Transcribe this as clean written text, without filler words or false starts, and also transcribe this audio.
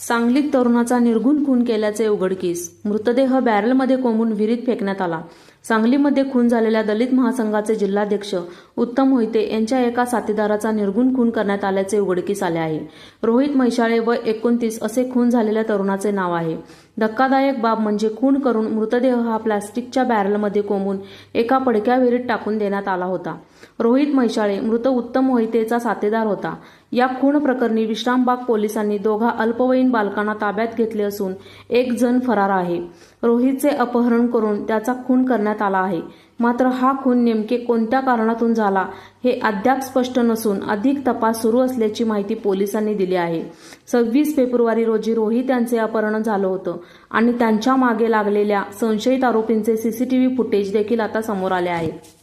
सांगलीत तरुणाचा निर्घृण खून केल्याचे उघडकीस. मृतदेह बॅरलमध्ये कोंबून विहिरीत फेकण्यात आला. सांगलीमध्ये खून झालेल्या दलित महासंघाचे जिल्हाध्यक्ष उत्तम मोहिते यांच्या एका साथीदाराचा निर्घृण खून करण्यात आल्याचे उघडकीस आले आहे. रोहित म्हैसाळे वय 29 असे खून झालेल्या तरुणाचे नाव आहे. धक्कादायक बाब म्हणजे खून करून मृतदेह हा प्लॅस्टिकच्या बॅरलमध्ये कोंबून एका पडक्या विहिरीत टाकून देण्यात आला होता. रोहित म्हैसाळे मृत उत्तम मोहितेचा साथीदार होता. या खून प्रकरणी विश्रामबाग पोलिसांनी दोघा अल्पवयीन बालकांना ताब्यात घेतले असून एक जण फरार आहे. रोहितचे अपहरण करून त्याचा खून करण्यात आला आहे. मात्र हा खून नेमके कोणत्या कारणातून झाला हे अद्याप स्पष्ट नसून अधिक तपास सुरू असल्याची माहिती पोलिसांनी दिली आहे. 26 फेब्रुवारी रोजी रोहित यांचे अपहरण झालं होतं आणि त्यांच्या मागे लागलेल्या संशयित आरोपींचे सीसीटीव्ही फुटेज देखील आता समोर आले आहे.